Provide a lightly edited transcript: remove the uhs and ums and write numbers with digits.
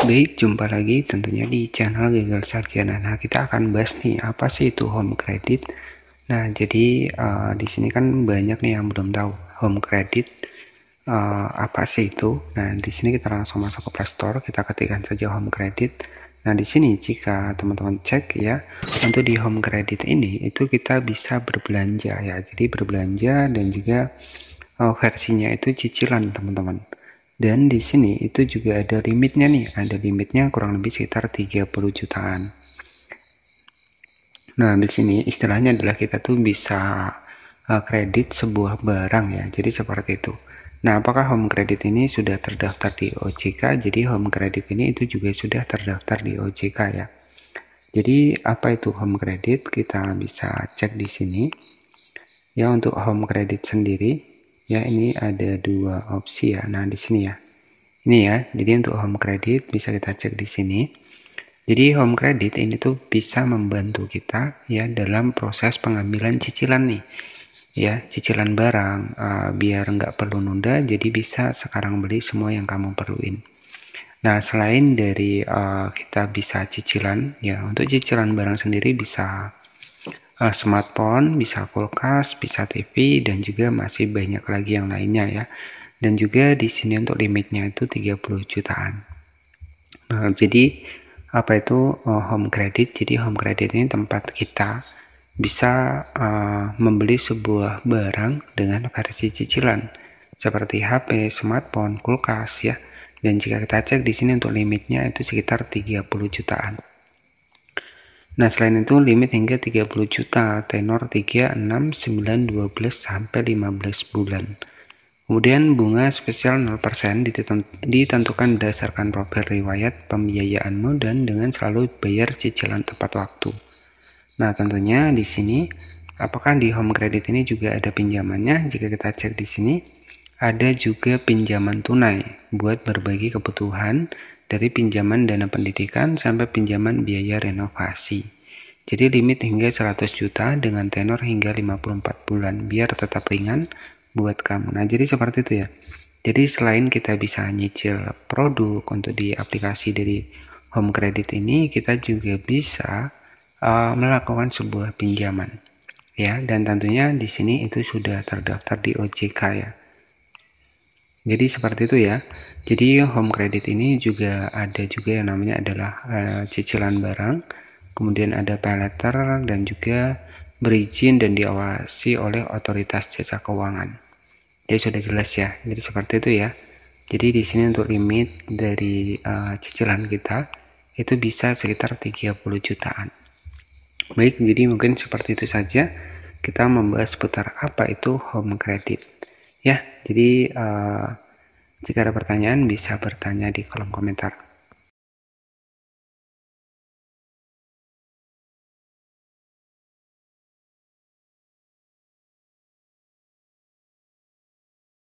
Baik, jumpa lagi tentunya di channel Gagal Sarjana. Nah, kita akan bahas nih apa sih itu home credit. Nah, jadi di sini kan banyak nih yang belum tahu home credit apa sih itu. Nah, di sini kita langsung masuk ke Play Store, kita ketikkan saja home credit. Nah, di sini jika teman-teman cek ya, untuk di home credit ini itu kita bisa berbelanja ya. Jadi berbelanja dan juga versinya itu cicilan, teman-teman. Dan di sini itu juga ada limitnya nih, ada limitnya kurang lebih sekitar 30 jutaan. Nah, di sini istilahnya adalah kita tuh bisa kredit sebuah barang ya, jadi seperti itu. Nah, apakah home credit ini sudah terdaftar di OJK? Jadi home credit ini itu juga sudah terdaftar di OJK ya. Jadi apa itu home credit? Kita bisa cek di sini. Ya, untuk home credit sendiri ya, ini ada dua opsi ya. Nah, di sini ya. Ini ya. Jadi untuk home credit bisa kita cek di sini. Jadi home credit ini tuh bisa membantu kita ya dalam proses pengambilan cicilan nih. Ya, cicilan barang biar nggak perlu nunda, jadi bisa sekarang beli semua yang kamu perluin. Nah, selain dari kita bisa cicilan ya, untuk cicilan barang sendiri bisa smartphone, bisa kulkas, bisa TV, dan juga masih banyak lagi yang lainnya ya. Dan juga di sini untuk limitnya itu 30 jutaan. Nah, jadi apa itu home credit? Jadi home credit ini tempat kita bisa membeli sebuah barang dengan versi cicilan seperti HP, smartphone, kulkas ya. Dan jika kita cek di sini untuk limitnya itu sekitar 30 jutaan. Nah, selain itu limit hingga 30 juta, tenor 3, 6, 9, 12 sampai 15 bulan. Kemudian bunga spesial 0% ditentukan berdasarkan profil riwayat pembiayaanmu dan dengan selalu bayar cicilan tepat waktu. Nah, tentunya di sini apakah di home credit ini juga ada pinjamannya? Jika kita cek di sini, ada juga pinjaman tunai buat berbagi kebutuhan dari pinjaman dana pendidikan sampai pinjaman biaya renovasi. Jadi limit hingga 100 juta dengan tenor hingga 54 bulan biar tetap ringan buat kamu. Nah, jadi seperti itu ya. Jadi selain kita bisa nyicil produk untuk di aplikasi dari home credit ini, kita juga bisa melakukan sebuah pinjaman. Ya, dan tentunya di sini itu sudah terdaftar di OJK ya. Jadi seperti itu ya. Jadi home credit ini juga ada juga yang namanya adalah cicilan barang, kemudian ada pay letter dan juga berizin dan diawasi oleh otoritas jasa keuangan. Jadi sudah jelas ya. Jadi seperti itu ya. Jadi di sini untuk limit dari cicilan kita itu bisa sekitar 30 jutaan. Baik, jadi mungkin seperti itu saja kita membahas seputar apa itu home credit. Ya, jadi jika ada pertanyaan bisa bertanya di kolom komentar.